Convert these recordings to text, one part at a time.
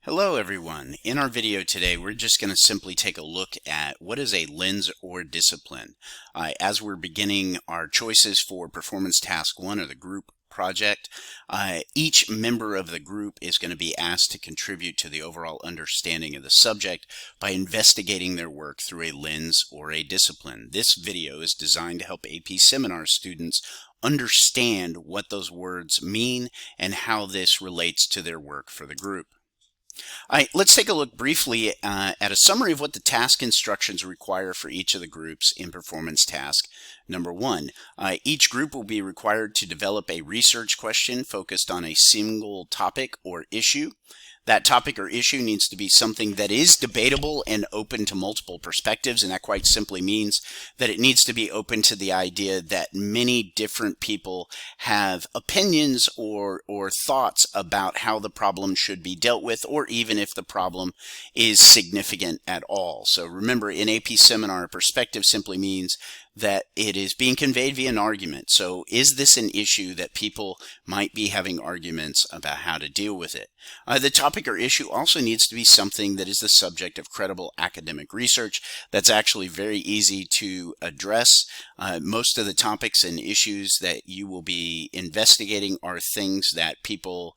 Hello everyone. In our video today, we're just going to simply take a look at what is a lens or discipline. As we're beginning our choices for performance task 1 or the group project, each member of the group is going to be asked to contribute to the overall understanding of the subject by investigating their work through a lens or a discipline. This video is designed to help AP Seminar students understand what those words mean and how this relates to their work for the group. All right, let's take a look briefly at a summary of what the task instructions require for each of the groups in performance task number 1. Each group will be required to develop a research question focused on a single topic or issue. That topic or issue needs to be something that is debatable and open to multiple perspectives, and that quite simply means that it needs to be open to the idea that many different people have opinions or thoughts about how the problem should be dealt with, or even if the problem is significant at all. So remember, in AP Seminar, perspective simply means that it is being conveyed via an argument. So is this an issue that people might be having arguments about how to deal with it? The topic or issue also needs to be something that is the subject of credible academic research. That's actually very easy to address. Most of the topics and issues that you will be investigating are things that people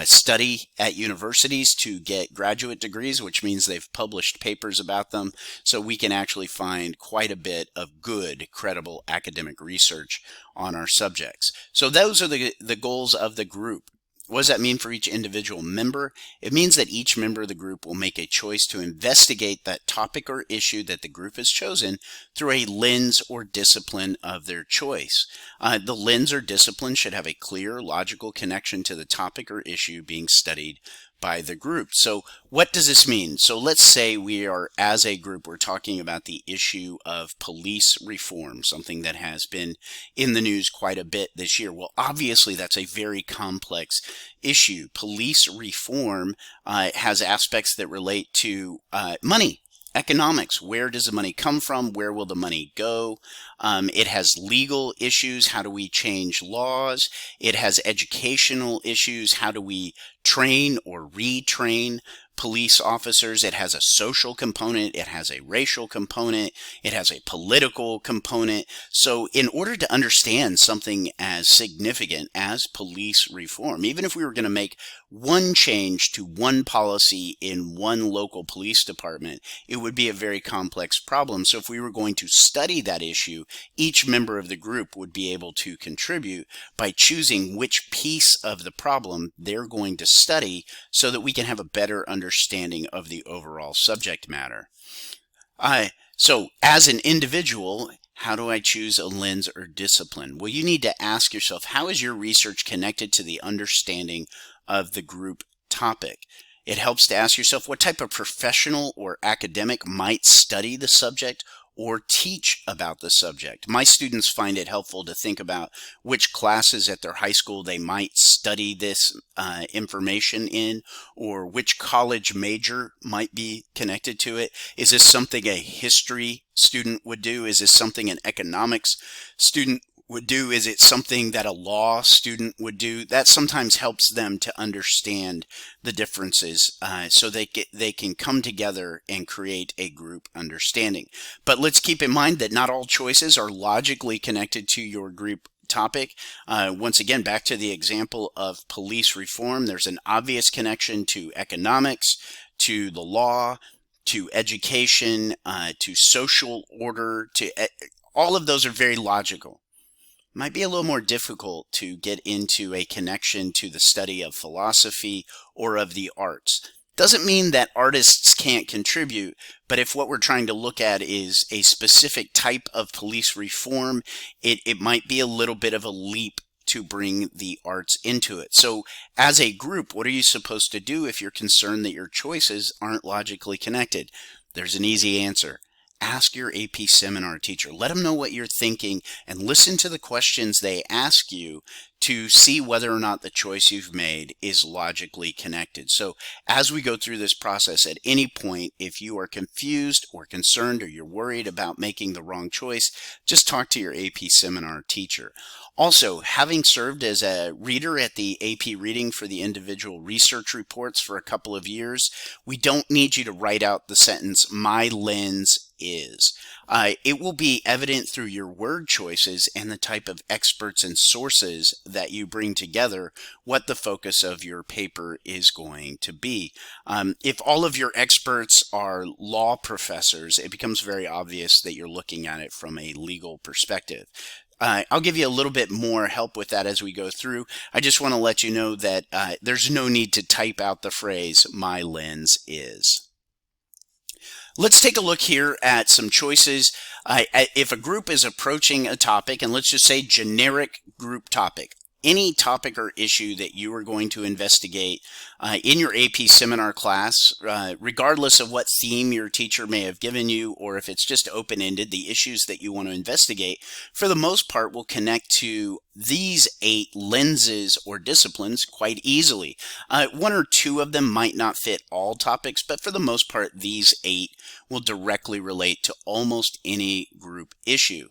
study at universities to get graduate degrees, which means they've published papers about them. So we can actually find quite a bit of good, credible academic research on our subjects. So those are the goals of the group. What does that mean for each individual member? It means that each member of the group will make a choice to investigate that topic or issue that the group has chosen through a lens or discipline of their choice. The lens or discipline should have a clear, logical connection to the topic or issue being studied by the group. So what does this mean? So let's say we are, as a group, we're talking about the issue of police reform, something that has been in the news quite a bit this year. Well, obviously that's a very complex issue. Police reform has aspects that relate to money. Economics, where does the money come from? Where will the money go? It has legal issues. How do we change laws? It has educational issues. How do we train or retrain police officers? It has a social component. It has a racial component. It has a political component. So in order to understand something as significant as police reform, even if we were going to make one change to one policy in one local police department, it would be a very complex problem. So if we were going to study that issue, each member of the group would be able to contribute by choosing which piece of the problem they're going to study so that we can have a better understanding of the overall subject matter. So as an individual, how do I choose a lens or discipline? Well, you need to ask yourself, how is your research connected to the understanding of the group topic? It helps to ask yourself what type of professional or academic might study the subject or teach about the subject. My students find it helpful to think about which classes at their high school they might study this information in, or which college major might be connected to it. Is this something a history student would do? Is this something an economics student would do? Is it something that a law student would do? That sometimes helps them to understand the differences so they can come together and create a group understanding. But let's keep in mind that not all choices are logically connected to your group topic. Once again, back to the example of police reform, there's an obvious connection to economics, to the law, to education, to social order, all of those are very logical. Might be a little more difficult to get into a connection to the study of philosophy or of the arts. Doesn't mean that artists can't contribute, but if what we're trying to look at is a specific type of police reform, it might be a little bit of a leap to bring the arts into it. So as a group, what are you supposed to do if you're concerned that your choices aren't logically connected? There's an easy answer. Ask your AP Seminar teacher. Let them know what you're thinking and listen to the questions they ask you to see whether or not the choice you've made is logically connected. So as we go through this process, at any point, if you are confused or concerned or you're worried about making the wrong choice, just talk to your AP seminar teacher. Also, having served as a reader at the AP reading for the individual research reports for a couple of years, we don't need you to write out the sentence, "My lens is." It will be evident through your word choices and the type of experts and sources that you bring together what the focus of your paper is going to be. If all of your experts are law professors, it becomes very obvious that you're looking at it from a legal perspective. I'll give you a little bit more help with that as we go through. I just want to let you know that there's no need to type out the phrase, "My lens is." Let's take a look here at some choices. If a group is approaching a topic, and let's just say generic group topic, any topic or issue that you are going to investigate in your AP seminar class, regardless of what theme your teacher may have given you, or if it's just open-ended, the issues that you want to investigate, for the most part, will connect to these 8 lenses or disciplines quite easily. 1 or 2 of them might not fit all topics, but for the most part, these 8 will directly relate to almost any group issue.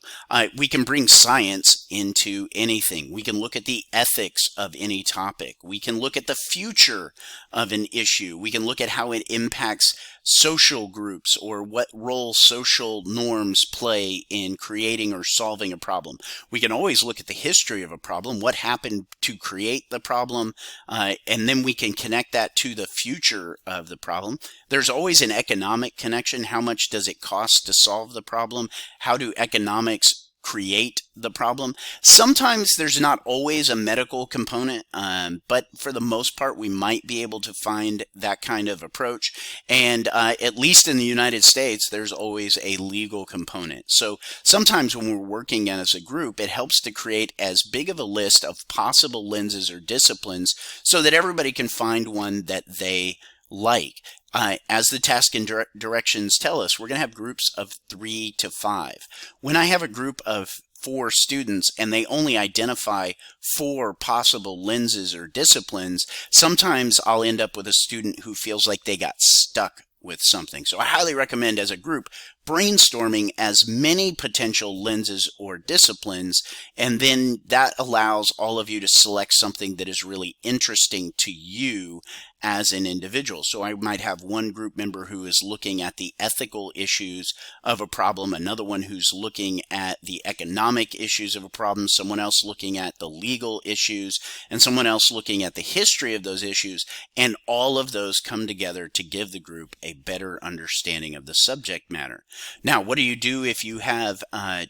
We can bring science into anything. We can look at the ethics of any topic. We can look at the future of an issue. We can look at how it impacts social groups or what role social norms play in creating or solving a problem. We can always look at the history of a problem, what happened to create the problem, and then we can connect that to the future of the problem. There's always an economic connection. How much does it cost to solve the problem? How do economics create the problem? Sometimes there's not always a medical component, but for the most part, we might be able to find that kind of approach. And at least in the United States, there's always a legal component. So sometimes when we're working as a group, it helps to create as big of a list of possible lenses or disciplines so that everybody can find one that they like. As the task and directions tell us, we're going to have groups of 3 to 5. When I have a group of 4 students and they only identify 4 possible lenses or disciplines, sometimes I'll end up with a student who feels like they got stuck with something. So I highly recommend, as a group, brainstorming as many potential lenses or disciplines, and then that allows all of you to select something that is really interesting to you as an individual. So I might have one group member who is looking at the ethical issues of a problem, another one who's looking at the economic issues of a problem, someone else looking at the legal issues, and someone else looking at the history of those issues, and all of those come together to give the group a better understanding of the subject matter. Now, what do you do if you have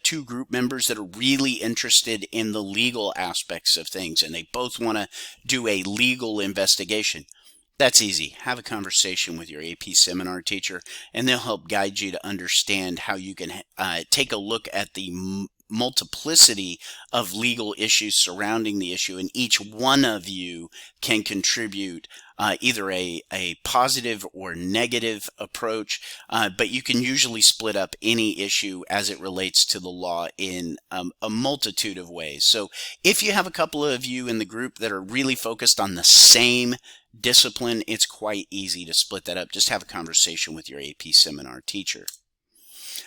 2 group members that are really interested in the legal aspects of things and they both want to do a legal investigation? That's easy. Have a conversation with your AP seminar teacher, and they'll help guide you to understand how you can take a look at the multiplicity of legal issues surrounding the issue, and each one of you can contribute either a positive or negative approach, but you can usually split up any issue as it relates to the law in a multitude of ways. So if you have a couple of you in the group that are really focused on the same discipline, it's quite easy to split that up. Just have a conversation with your AP seminar teacher.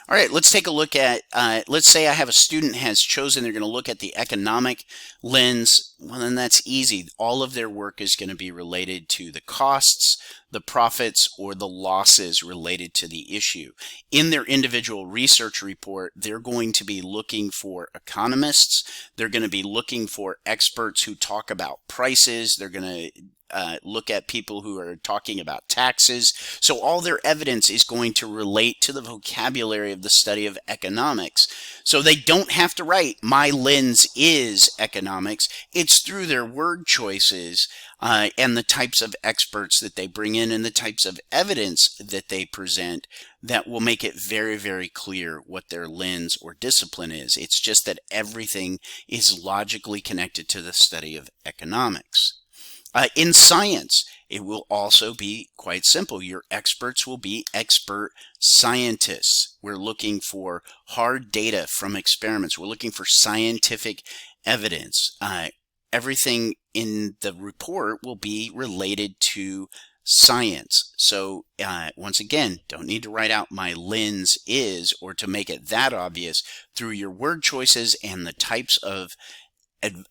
All right, let's take a look at, let's say I have a student has chosen they're going to look at the economic lens. Well, then that's easy. All of their work is going to be related to the costs, the profits, or the losses related to the issue. In their individual research report, they're going to be looking for economists. They're going to be looking for experts who talk about prices. They're going to look at people who are talking about taxes. So all their evidence is going to relate to the vocabulary of the study of economics. So they don't have to write, "My lens is economics." It's through their word choices and the types of experts that they bring in and the types of evidence that they present that will make it very, very clear what their lens or discipline is. It's just that everything is logically connected to the study of economics. In science, it will also be quite simple. Your experts will be expert scientists. We're looking for hard data from experiments. We're looking for scientific evidence. everything in the report will be related to science. So once again, don't need to write out my lens is, or to make it that obvious. Through your word choices and the types of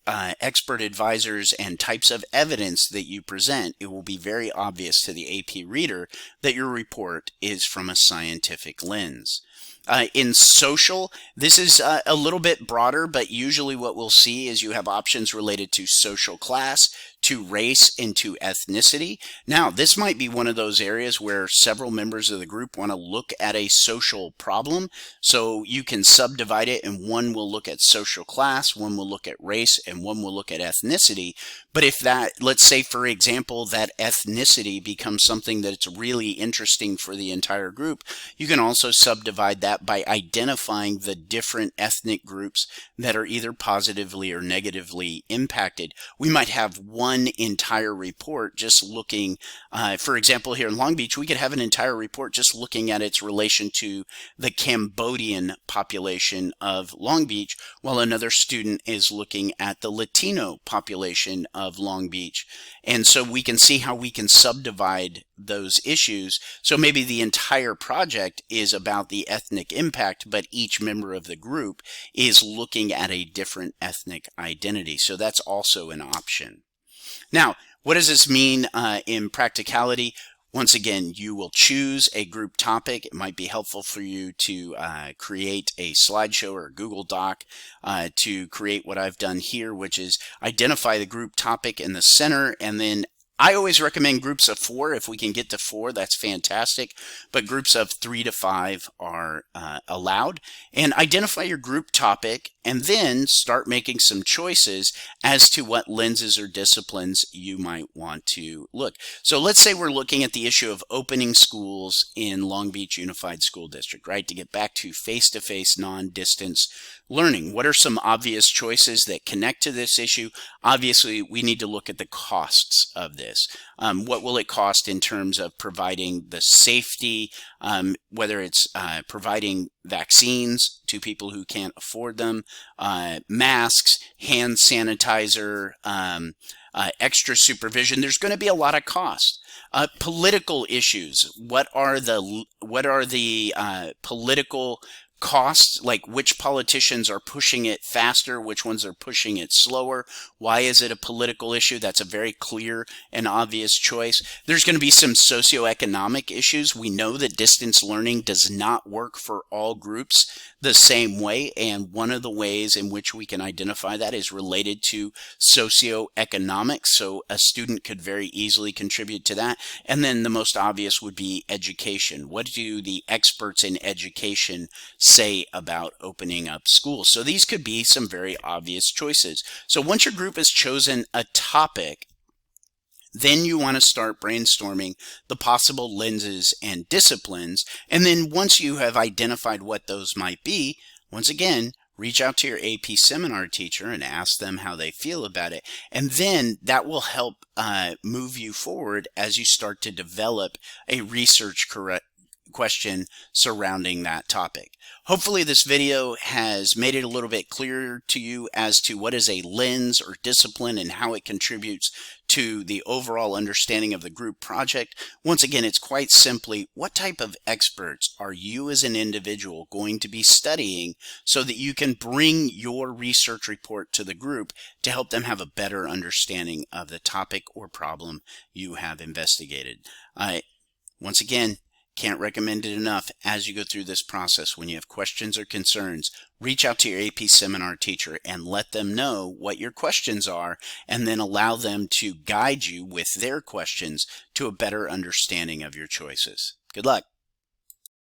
expert advisors and types of evidence that you present, it will be very obvious to the AP reader that your report is from a scientific lens. In social, this is a little bit broader, but usually what we'll see is you have options related to social class, to race, and to ethnicity. Now, this might be one of those areas where several members of the group want to look at a social problem, so you can subdivide it, and one will look at social class, one will look at race, and one will look at ethnicity. But if that, let's say for example, that ethnicity becomes something that's really interesting for the entire group, you can also subdivide that by identifying the different ethnic groups that are either positively or negatively impacted. We might have one entire report just looking, for example, here in Long Beach, we could have an entire report just looking at its relation to the Cambodian population of Long Beach, while another student is looking at the Latino population of Long Beach. And so we can see how we can subdivide those issues. So maybe the entire project is about the ethnic impact, but each member of the group is looking at a different ethnic identity. So that's also an option. Now, what does this mean in practicality? Once again, you will choose a group topic. It might be helpful for you to create a slideshow or a Google Doc to create what I've done here, which is identify the group topic in the center, and then I always recommend groups of 4. If we can get to 4, that's fantastic, but groups of 3 to 5 are allowed. And identify your group topic, and then start making some choices as to what lenses or disciplines you might want to look. So let's say we're looking at the issue of opening schools in Long Beach Unified School District, right? To get back to face-to-face, non-distance learning. What are some obvious choices that connect to this issue? Obviously, we need to look at the costs of this. What will it cost in terms of providing the safety, whether it's providing vaccines to people who can't afford them, masks, hand sanitizer, extra supervision. There's going to be a lot of cost. Political issues. What are the political costs, like which politicians are pushing it faster, which ones are pushing it slower? Why is it a political issue? That's a very clear and obvious choice. There's going to be some socioeconomic issues. We know that distance learning does not work for all groups the same way, and one of the ways in which we can identify that is related to socioeconomics, so a student could very easily contribute to that. And then the most obvious would be education. What do the experts in education say about opening up schools? So these could be some very obvious choices. So once your group has chosen a topic, then you want to start brainstorming the possible lenses and disciplines. And then once you have identified what those might be, once again, reach out to your AP seminar teacher and ask them how they feel about it. And then that will help move you forward as you start to develop a research question surrounding that topic. Hopefully this video has made it a little bit clearer to you as to what is a lens or discipline and how it contributes to the overall understanding of the group project. Once again, it's quite simply, what type of experts are you as an individual going to be studying so that you can bring your research report to the group to help them have a better understanding of the topic or problem you have investigated. Once again, can't recommend it enough. As you go through this process, when you have questions or concerns, reach out to your AP seminar teacher and let them know what your questions are, and then allow them to guide you with their questions to a better understanding of your choices. Good luck.